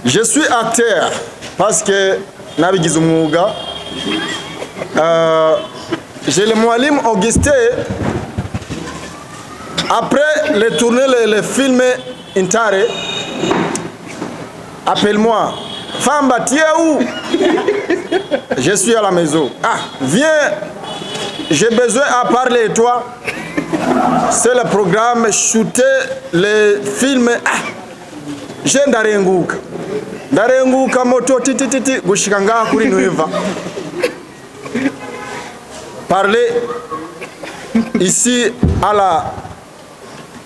Je suis acteur parce que nabigize umwuga. J'ai le Mwalim Augustin. Après les tourner les films Intare, appelle-moi. Famba, tu es où? Je suis à la maison. Ah, viens, j'ai besoin à parler toi. C'est le programme shooter les films. Ah, j'ai ndarenguka. Ndarenguka moto titi gushika ngaha kuri Nueva. Parler ici à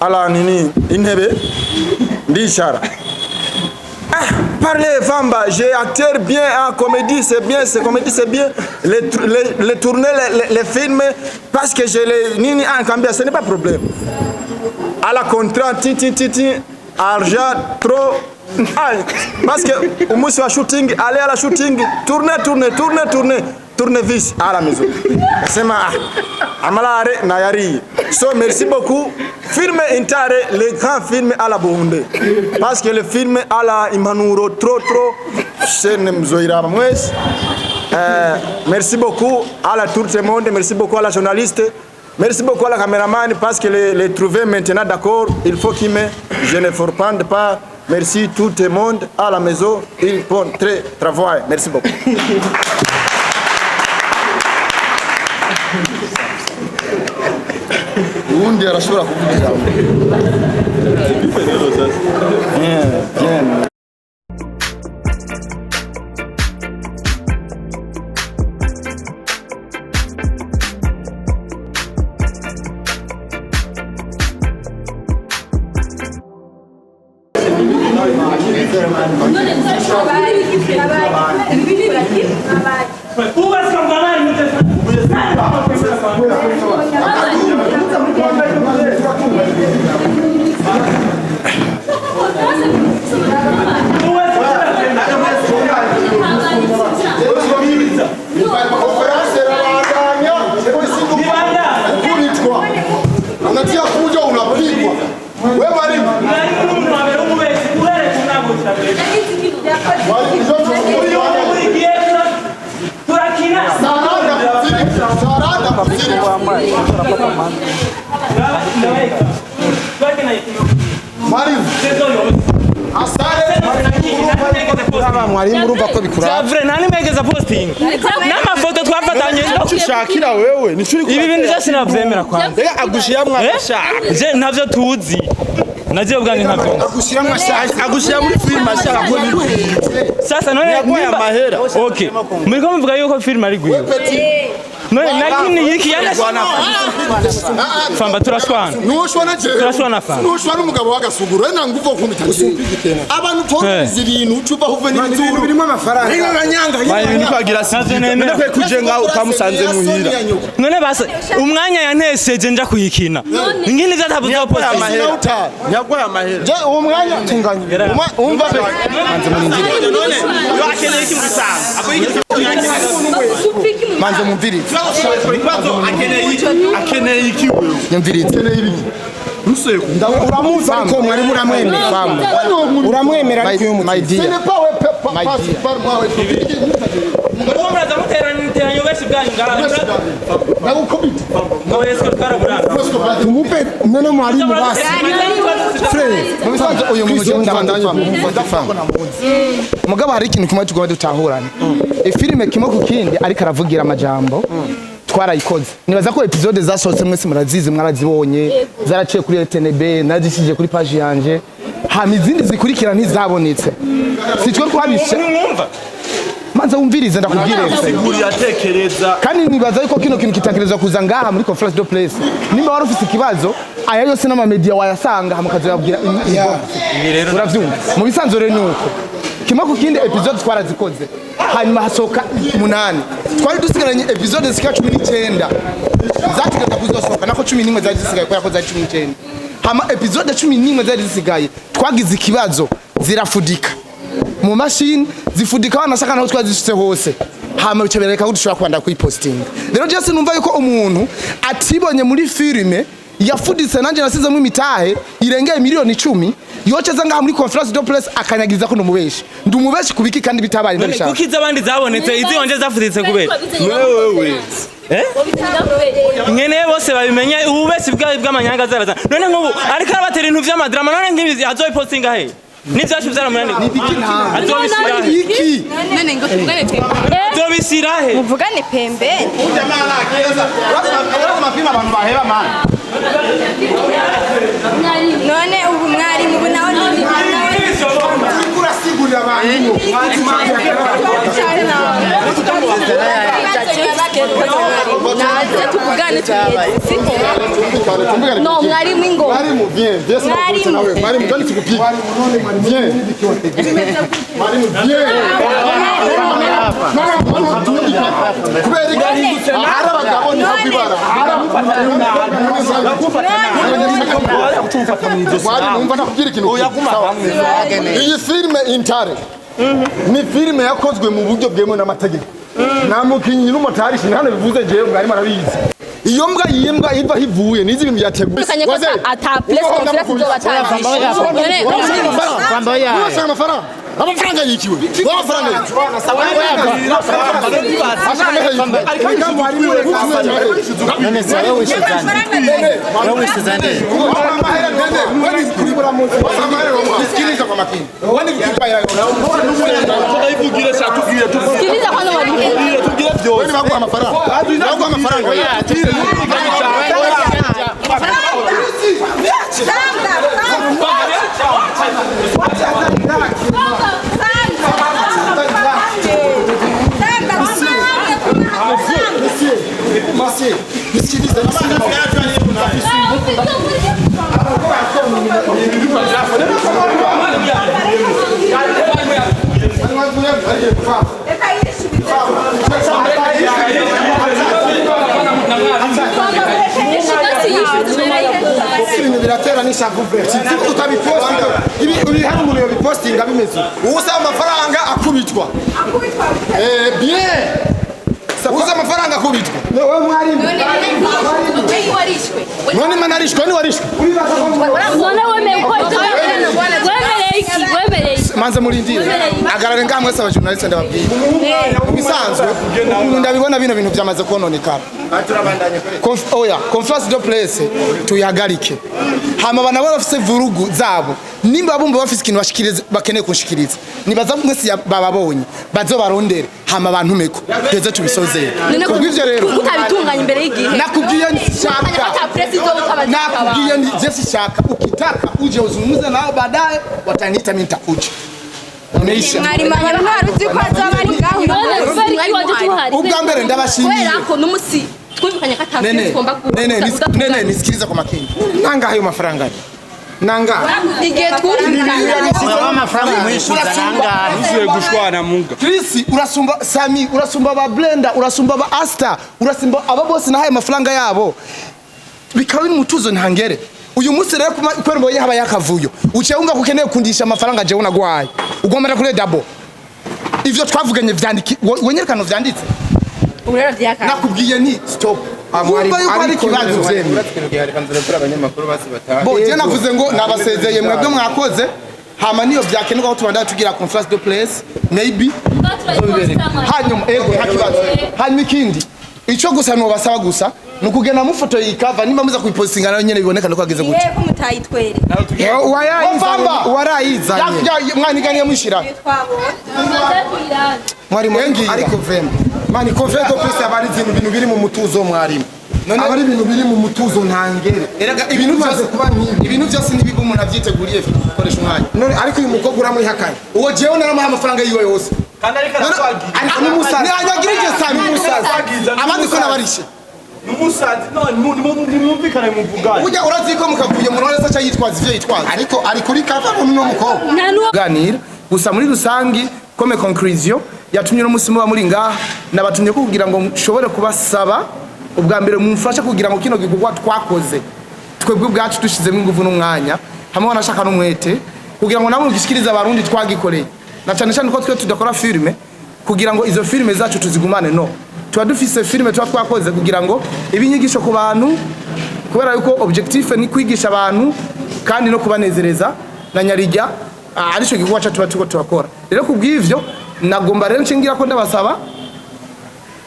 la nini inhebe ndichara. Ah, parlez Famba, j'ai acteur bien en comédie, c'est bien, c'est comédie, c'est bien. Les tourner les films parce que j'ai les nini en Cambia, ce n'est pas problème. À la contrat, argent trop. Ah, parce que au moins sur shooting, aller à la shooting, tourner vis à la maison. C'est ma amalare nayari. So merci beaucoup. Film Intare, les grands films à la Burundi. Parce que le film à la Imanuro trop c'est Mzoira Mwes. Merci beaucoup à la tout le monde, merci beaucoup à la journaliste. Merci beaucoup à la caméraman parce que les trouver maintenant d'accord, il faut qu'il me je ne forpande pas. Merci tout le monde à la maison, ils font très travail. Merci beaucoup. Undi arashobora kuvugira. Mwalimu urumva ko bikura. Javre nani megeza posting. N'amafoto twafatanye ushakira wewe nicuri ibi bintu byose navyemera kwanza. Rega agushira mwashaka. Je ntavyo tuzi. Naje ubwange ntavyo. Agushira mwashaka. Agushira muri film ashaka ko biri. Sasa none yagoya mahera. Okay. Muri ko muvuga yuko film ari gwiwe. None nakini yiki yana Famba turashwana. Nushwana je. Turashwana Famba. Nushwana umugabo wagasuguru na nguvo kumita. Abantu tonzi ibintu ucuva huve n'inzuru birimo amafaranga. Rega ganyanga. Bayi ni kwagira sije. None kwe kujenga ukamusanze muhira. None basa umwanya yanteseje nja kuyikina. Ngini zatabuza posta amahera. Yagoya amahera. Je uwo mwanya tunganye. Umva manze muningire. None yo akeneye iki musanga. Ako yigeze manze mumviri. Akeneye iki wewe? Nyumvirize. Akeneye ibiki? Ruseko. Uramuzi ariko mwari muramwemera famba. Uramwemera ariko uyu mutima. Ce n'est pas ouais passe par moi ouais. Ngomra zamutera niteranye wese bwanyu ngara. Nakukubita. Ngo yesko karabura. Tumupe none mwalimu basi. Frere, mubisanze uyu muntu ndabandanye famba. Mugabo hari ikintu kimwe tugomba dutahurana. Filime kimwe ku kindi ariko aravugira amajambo. Twarayikoze. Nibaza ko episode zasohotse mwese murazizi mwarazibonye zaraciye kuri RTNB nazishije kuri page yanje hama izindi zikurikira ntizabonetse sitwe twabisha manza umvirize ndakubwire siguri yatekereza kandi nibaza yuko kino kintu kitakereza kuza ngaha muri conference de presse nimba wari ufite ikibazo aya yose n'ama media wayasanga hamakazo yabwira uravyumva mu bisanzwe nuko kimwe ku kindi episode twarazikoze hanyuma hasoka 8 twari dusigaranye episode zika 19 zatigeza kuzosoka nako 11 zagisigaye ko yakoze 19 hama episode 11 zari zisigaye twagize ikibazo zirafudika mu mashini zifudika wanashaka naho twazishitse hose hama bicabereka ko dushobora kwanda kuyipostinga rero je sinumva yuko umuntu atibonye muri filime yafuditse nanje nasizemo imitahe irengeye miliyoni 10 yocheza ngaha muri conference de presse akanyagiriza ko numubeshi ndumubeshi kubiki kandi bitabaye ndabishaka kukiza abandi zabonetse izi wonje zafuditse kubera wewe ngene bose babimenye ububeshi bw'amanyanga zaraza none nk'ubu ariko arabatera ibintu vy'amadrama none ngibi azoyipostinga he nivyacu vyaramunani azobisira iki none ngo tuvugane pembe azobisira he muvugane pembe jamana keza mapima abantu baheba man none ubu mwari mu nawe urasigurira abantu tuvugane no mwari mwingo mwari mu bien bien sana nawe mwari mu ndani tukupika bien mwari mu bien kubera arabagabo ni kwibara iyi filime Intare ni filime yakozwe mu buryo bwemewe n'amategeko nta mukinyi n'umutarishi hano bivuze jewe mwari marabizi iyo mbwa yimbwa iva hivuye nizi ibintu byateguye ata place conference zo batangije amafaranga yikiwe amafaranga biratera n'ishavu verti utabipostinga ibi hari umuntu yobipostinga bimeze ubusa amafaranga akubitwa bien ubusa amafaranga akubitwa wewe mwari none manarishwe ni warishwe none wemeye ko wemereye manze murindire agarare ngamwe saba journalist ndababwiye bisanzwe ndabibona bino bintu byamaze kononekara oya conference de presse tuyagarike hama bana bafise vurugu zabo nimba bumva bafise ikintu bashikiriza bakeneye kunshikiriza nibaza mwese bababonye bazo barondere hama abantu meko teze tubisozeye kubwivyo rero utabitunganya imbere y'igihe nakubwiye nishaka ukitaka uje uzungumze nao baadaye wataniita mimi nitakuja umeisha mwari manyana ntaruzi ko azabari ngaho ubwa mbere ndabashimiye ko numusi twumvikanye ko atafite twomba nene nisikiliza kwa makini nanga hayo mafaranga nanga igihe twumvikanye amafaranga mwishura nanga uziye gushwana munga Chris urasumba Sami urasumba ba Blender urasumba ba Asta urasumba aba bose nahaye amafaranga yabo bikaba ni mutuzo ntangere uyu munsi rero kwera mboye haba yakavuyo uce wumva ko ukeneye kundisha amafaranga je unagwaye ugomba kuri double ivyo twavuganye vyandiki wenyerekano vyanditse urero vyaka nakubwiye ni stop amwari ari kibazo vyemwe bo je navuze ngo nabasezeye mwebwe mwakoze hama niyo byakenerwa ko tubanda tugira conference de presse maybe hanyuma ego hakibazo hanyuma ikindi ico gusa no basaba gusa nukugena mu foto yikava nimba muza kuyipostinga nayo nyene biboneka ko ageze gute ko mutayitwere warayizanye mwaniganiye mushira mwari mwengi ariko vrema mani conference de presse abari ibintu biri mu mutuzo mwarimu none abari ibintu biri mu mutuzo ntangere eraga ibintu byose kuba nkibi ibintu byose nibigo umuntu avyiteguriye koresha umwanya none ariko uyu mukobwa uramwihakanye uwo jewe naramuha amafaranga yiwe yose kandi ariko aratwagiye ni musaza ni anyagirije cyane musaza abandi ko nabarishe umusazi none nimumvikane muvugane ujya urazi ko mukavuye mu rwese cyo yitwaza ivyo yitwaza ariko ari kuri kava no mukobwa ganira gusa muri rusangi comme conclusion yatumye no musimu muri ngaha nabatumye kugira ngo nshobore kubasaba ubwa mbere mumfasha kugira ngo kino gikugwa twakoze twebwe ubwacu dushizemo ingufu n'umwanya hamwe wanashaka n'umwete kugira ngo namwe gishikiriza abarundi twagikoreye na cyane cyane ko twe tudakora filme kugira ngo izo filme zacu tuzigumane no tuba dufise filme tuba twakoze kugira ngo ibinyigisho ku bantu kubera yuko objectif ni kwigisha abantu kandi no kubanezereza na nyarijya arico gikorwa cyacu tuba turakora rero kubw'ivyo nagomba rero nshingira ko ndabasaba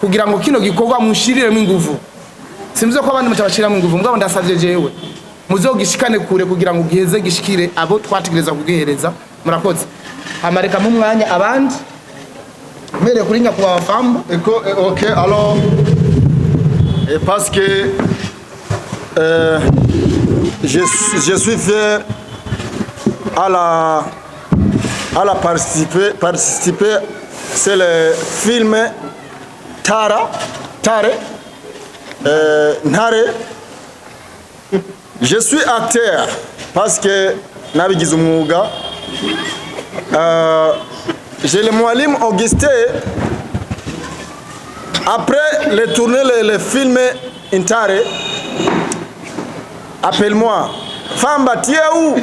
kugira ngo kino gikorwa mushiriremo ingufu simvuze ko abandi mutabashiramo ingufu mugabo ndasavye jewe muzogishikane kure kugira ngo giheze gishikire abo twategereza kugihereza murakoze amareka mu mwanya abandi mere kuri nyakubahwa Famba. Ok, alors, et parce que je suis fier à la participer, c'est le film Tare, Nare. Je suis acteur parce que nabigize umwuga. J'ai le Moualim Augustin. Après le tourner le film Intare, appelle-moi. Famba, tu es où?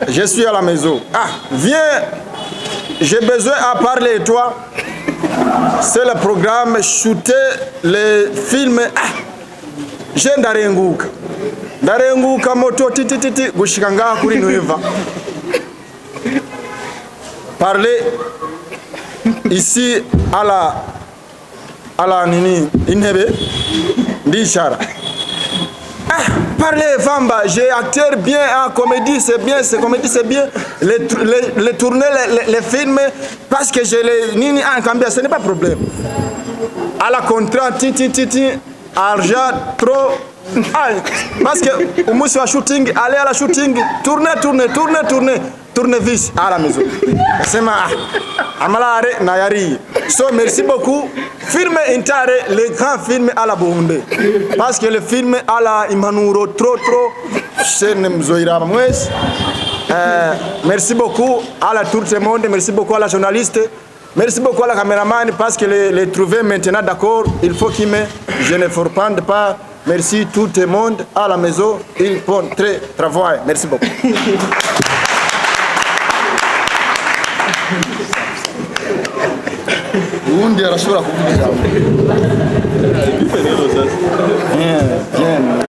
Je suis à la maison. Ah, viens. J'ai besoin à parler toi. C'est le programme shooter le film. Ah, j'ai ndarenguka. Ndarenguka moto titi gushika ngaha kuri Nueva. Parler ici à la nini inhebe ndichara. Ah, parler Famba, j'ai acteur bien en comédie, c'est bien, c'est comédie, c'est bien. Les tourner les films parce que j'ai les nini en Cambia, ce n'est pas problème. À la contrat, argent trop. Ah, parce que au moins sur shooting, aller à la shooting, tourner vis à la maison. C'est ma amalare nayari. So merci beaucoup. Film Intare, le grand film à la Burundi. Parce que le film à la Imanuro trop c'est Mzoira Mwes. Merci beaucoup à la tout le monde, merci beaucoup à la journaliste. Merci beaucoup à la caméraman parce que les trouver maintenant d'accord, il faut qu'il me je ne forpande pas. Merci tout le monde à la maison, ils font très travail. Merci beaucoup. Undi arashobora kuvugira. Bien.